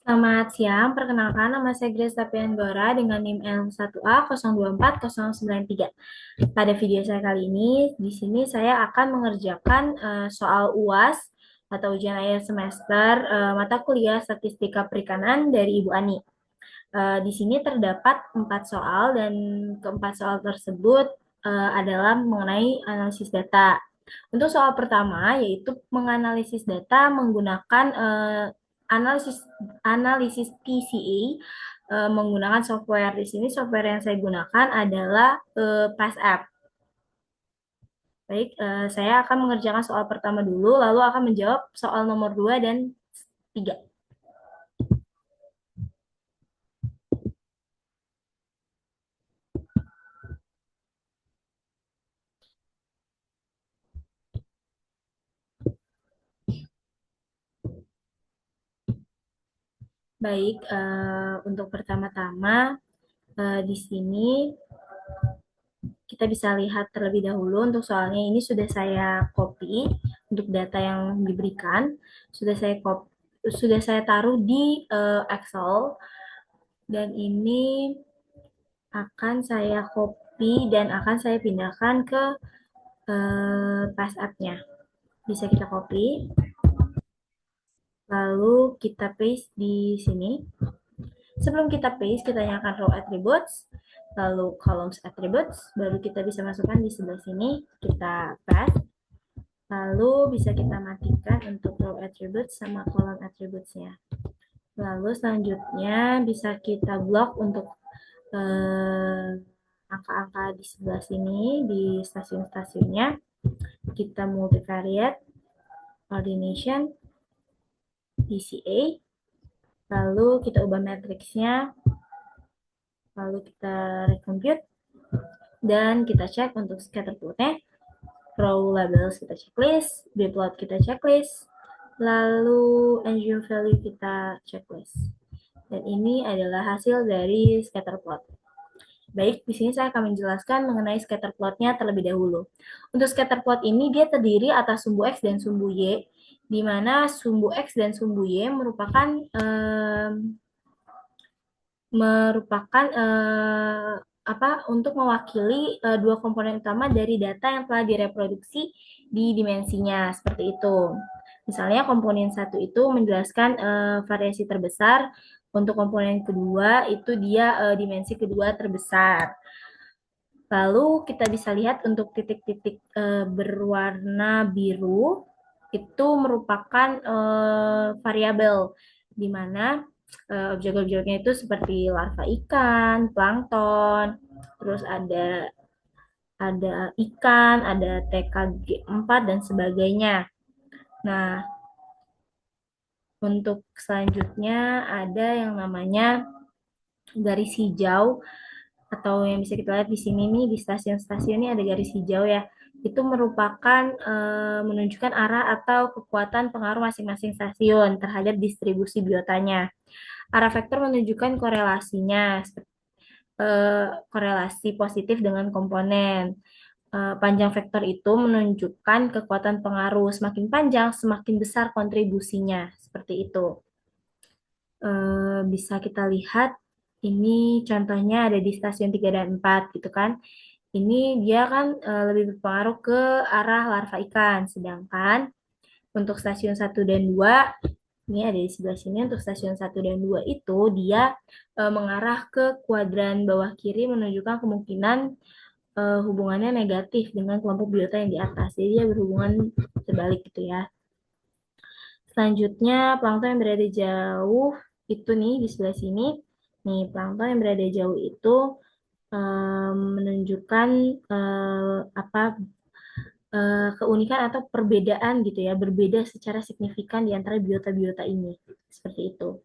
Selamat siang, perkenalkan nama saya Grace Tapianggora dengan NIM L1A024093. Pada video saya kali ini, di sini saya akan mengerjakan soal UAS atau ujian akhir semester mata kuliah Statistika Perikanan dari Ibu Ani. Di sini terdapat 4 soal dan keempat soal tersebut adalah mengenai analisis data. Untuk soal pertama yaitu menganalisis data menggunakan analisis analisis PCA menggunakan software. Di sini software yang saya gunakan adalah PassApp. Baik, saya akan mengerjakan soal pertama dulu, lalu akan menjawab soal nomor 2 dan 3. Baik, untuk pertama-tama di sini kita bisa lihat terlebih dahulu untuk soalnya ini sudah saya copy untuk data yang diberikan, sudah saya taruh di Excel dan ini akan saya copy dan akan saya pindahkan ke Pass App-nya. Bisa kita copy, lalu kita paste di sini. Sebelum kita paste, kita nyalakan row attributes, lalu columns attributes, baru kita bisa masukkan di sebelah sini, kita paste. Lalu bisa kita matikan untuk row attributes sama column attributes-nya. Lalu selanjutnya bisa kita blok untuk angka-angka di sebelah sini di stasiun-stasiunnya. Kita multivariate, ordination, PCA, lalu kita ubah matriksnya, lalu kita recompute, dan kita cek untuk scatter plotnya. Row labels kita checklist, bplot kita checklist, lalu NGO value kita checklist. Dan ini adalah hasil dari scatter plot. Baik, di sini saya akan menjelaskan mengenai scatter plotnya terlebih dahulu. Untuk scatter plot ini dia terdiri atas sumbu X dan sumbu Y, di mana sumbu X dan sumbu Y merupakan untuk mewakili dua komponen utama dari data yang telah direproduksi di dimensinya seperti itu. Misalnya komponen satu itu menjelaskan variasi terbesar, untuk komponen kedua itu dia dimensi kedua terbesar. Lalu kita bisa lihat untuk titik-titik berwarna biru itu merupakan variabel di mana objek-objeknya itu seperti larva ikan, plankton, terus ada ikan, ada TKG4 dan sebagainya. Nah, untuk selanjutnya ada yang namanya garis hijau atau yang bisa kita lihat di sini nih di stasiun-stasiun ini ada garis hijau ya. Itu merupakan menunjukkan arah atau kekuatan pengaruh masing-masing stasiun terhadap distribusi biotanya. Arah vektor menunjukkan korelasinya, korelasi positif dengan komponen. Panjang vektor itu menunjukkan kekuatan pengaruh. Semakin panjang, semakin besar kontribusinya. Seperti itu. Bisa kita lihat, ini contohnya ada di stasiun 3 dan 4 gitu kan. Ini dia kan lebih berpengaruh ke arah larva ikan. Sedangkan untuk stasiun 1 dan 2 ini ada di sebelah sini untuk stasiun 1 dan 2 itu dia mengarah ke kuadran bawah kiri menunjukkan kemungkinan hubungannya negatif dengan kelompok biota yang di atas. Jadi dia berhubungan terbalik gitu ya. Selanjutnya plankton yang berada jauh itu nih di sebelah sini. Nih plankton yang berada jauh itu menunjukkan apa keunikan atau perbedaan gitu ya, berbeda secara signifikan di antara biota-biota ini. Seperti itu.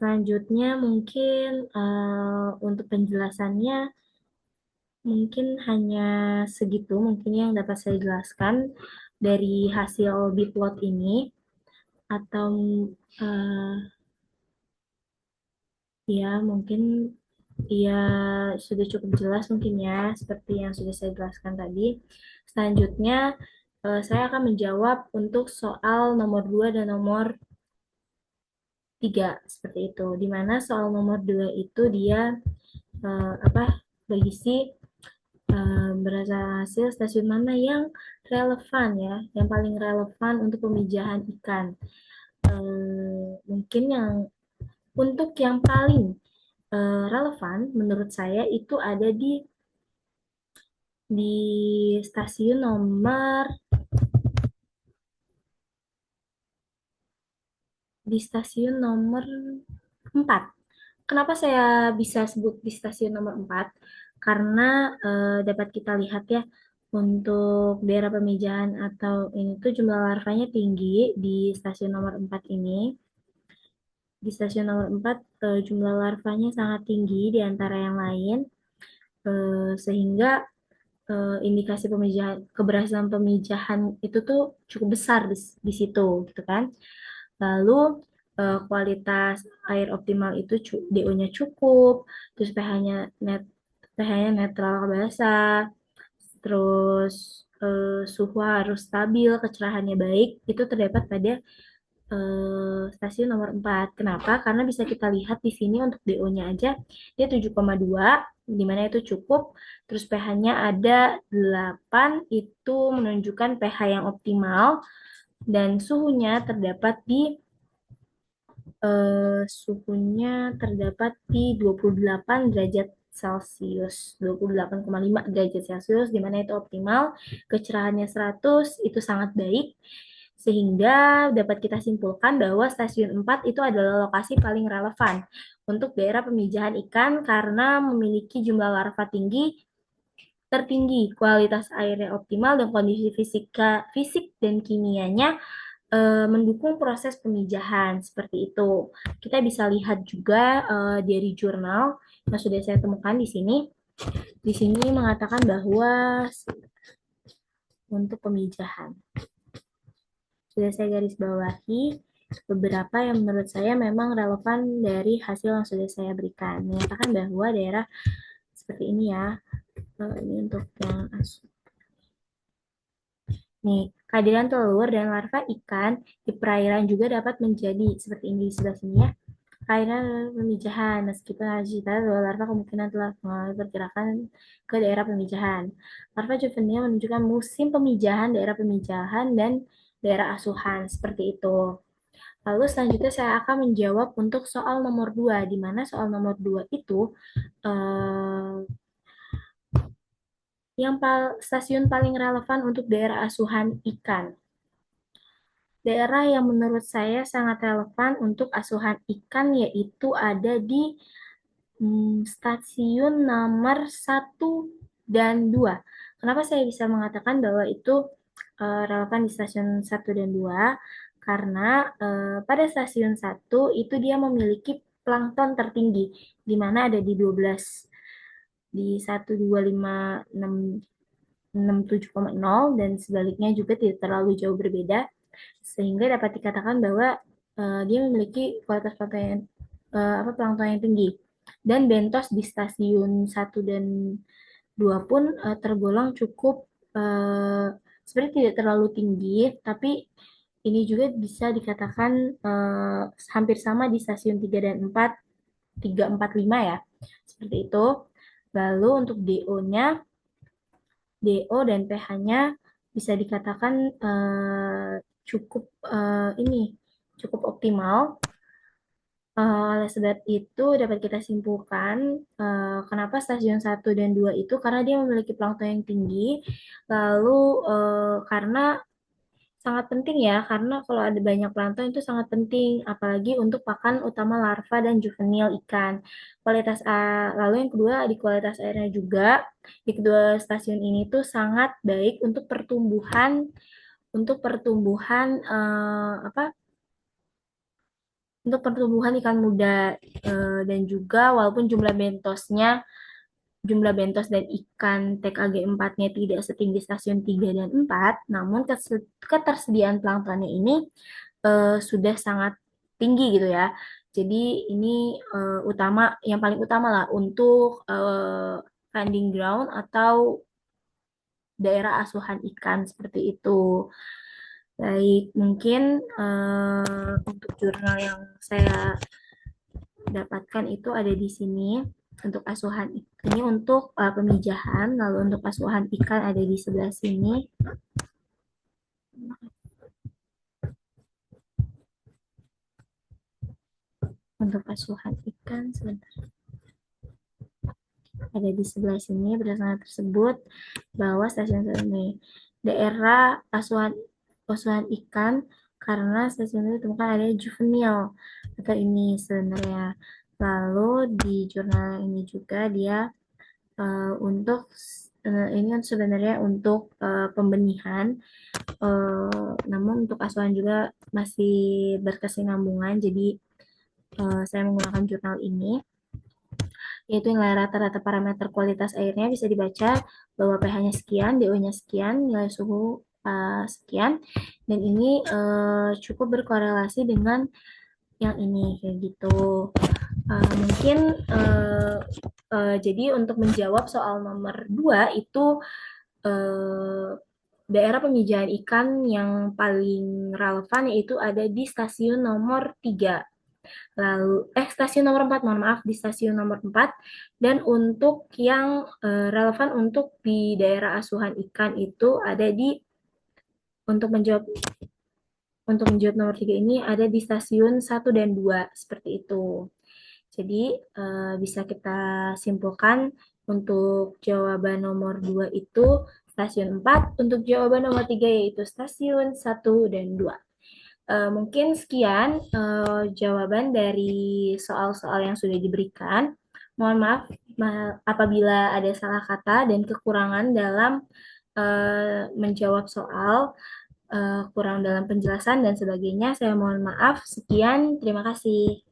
Selanjutnya mungkin untuk penjelasannya mungkin hanya segitu mungkin yang dapat saya jelaskan dari hasil biplot ini atau uh, ya mungkin ya sudah cukup jelas mungkin ya seperti yang sudah saya jelaskan tadi. Selanjutnya saya akan menjawab untuk soal nomor 2 dan nomor 3 seperti itu. Di mana soal nomor 2 itu dia berisi berdasar hasil stasiun mana yang relevan ya, yang paling relevan untuk pemijahan ikan. Mungkin yang untuk yang paling relevan menurut saya itu ada di stasiun nomor di stasiun nomor 4. Kenapa saya bisa sebut di stasiun nomor 4? Karena dapat kita lihat ya, untuk daerah pemijahan atau ini tuh jumlah larvanya tinggi di stasiun nomor 4 ini. Di stasiun nomor 4 jumlah larvanya sangat tinggi di antara yang lain, sehingga indikasi pemijahan, keberhasilan pemijahan itu tuh cukup besar di situ gitu kan. Lalu kualitas air optimal itu DO-nya cukup, terus pH-nya netral ke basah, terus suhu harus stabil, kecerahannya baik, itu terdapat pada stasiun nomor 4. Kenapa? Karena bisa kita lihat di sini untuk DO-nya aja dia 7,2, di mana itu cukup. Terus pH-nya ada 8, itu menunjukkan pH yang optimal, dan suhunya terdapat di 28 derajat Celcius, 28,5 derajat Celcius, di mana itu optimal. Kecerahannya 100, itu sangat baik. Sehingga dapat kita simpulkan bahwa stasiun 4 itu adalah lokasi paling relevan untuk daerah pemijahan ikan karena memiliki jumlah larva tertinggi, kualitas airnya optimal, dan kondisi fisik dan kimianya mendukung proses pemijahan seperti itu. Kita bisa lihat juga dari jurnal yang sudah saya temukan di sini. Di sini mengatakan bahwa untuk pemijahan sudah saya garis bawahi beberapa yang menurut saya memang relevan dari hasil yang sudah saya berikan. Menyatakan bahwa daerah seperti ini ya. Ini untuk yang nih, kehadiran telur dan larva ikan di perairan juga dapat menjadi seperti ini di sebelah sini ya. Kehadiran pemijahan, meskipun harus dicatat bahwa larva kemungkinan telah mengalami pergerakan ke daerah pemijahan. Larva juvenil menunjukkan musim pemijahan, daerah pemijahan, dan daerah asuhan, seperti itu. Lalu selanjutnya saya akan menjawab untuk soal nomor 2, di mana soal nomor 2 itu eh, stasiun paling relevan untuk daerah asuhan ikan. Daerah yang menurut saya sangat relevan untuk asuhan ikan yaitu ada di stasiun nomor 1 dan 2. Kenapa saya bisa mengatakan bahwa itu relevan di stasiun 1 dan 2? Karena pada stasiun 1 itu dia memiliki plankton tertinggi, di mana ada di 12, di 12567,0, dan sebaliknya juga tidak terlalu jauh berbeda, sehingga dapat dikatakan bahwa dia memiliki kualitas plankton yang tinggi. Dan bentos di stasiun 1 dan 2 pun tergolong cukup sebenarnya tidak terlalu tinggi, tapi ini juga bisa dikatakan hampir sama di stasiun 3 dan 4, 3, 4, 5 ya. Seperti itu. Lalu untuk DO dan pH-nya bisa dikatakan cukup cukup optimal. Oleh sebab itu dapat kita simpulkan kenapa stasiun 1 dan 2 itu karena dia memiliki plankton yang tinggi. Lalu karena sangat penting ya, karena kalau ada banyak plankton itu sangat penting, apalagi untuk pakan utama larva dan juvenil ikan. Lalu yang kedua di kualitas airnya juga di kedua stasiun ini tuh sangat baik untuk pertumbuhan ikan muda, dan juga walaupun jumlah bentos dan ikan TKG 4-nya tidak setinggi stasiun 3 dan 4, namun ketersediaan planktonnya ini sudah sangat tinggi gitu ya. Jadi ini yang paling utama lah untuk feeding ground atau daerah asuhan ikan seperti itu. Baik, mungkin untuk jurnal yang saya dapatkan itu ada di sini untuk asuhan ini untuk pemijahan, lalu untuk asuhan ikan ada di sebelah sini. Untuk asuhan ikan sebentar. Ada di sebelah sini berdasarkan tersebut bahwa stasiun ini daerah asuhan ikan karena stasiun itu ditemukan ada juvenil atau ini sebenarnya. Lalu di jurnal ini juga dia untuk ini kan sebenarnya untuk pembenihan, namun untuk asuhan juga masih berkesinambungan. Jadi saya menggunakan jurnal ini, yaitu nilai rata-rata parameter kualitas airnya bisa dibaca bahwa pH-nya sekian, DO-nya sekian, nilai suhu sekian, dan ini cukup berkorelasi dengan yang ini kayak gitu. Mungkin jadi untuk menjawab soal nomor 2 itu eh, daerah pemijahan ikan yang paling relevan yaitu ada di stasiun nomor 3. Lalu stasiun nomor 4, mohon maaf, di stasiun nomor 4. Dan untuk yang relevan untuk di daerah asuhan ikan itu ada di untuk menjawab nomor 3 ini ada di stasiun 1 dan 2 seperti itu. Jadi bisa kita simpulkan untuk jawaban nomor 2 itu stasiun 4, untuk jawaban nomor 3 yaitu stasiun 1 dan 2. Mungkin sekian jawaban dari soal-soal yang sudah diberikan. Mohon maaf apabila ada salah kata dan kekurangan dalam menjawab soal, kurang dalam penjelasan dan sebagainya. Saya mohon maaf. Sekian, terima kasih.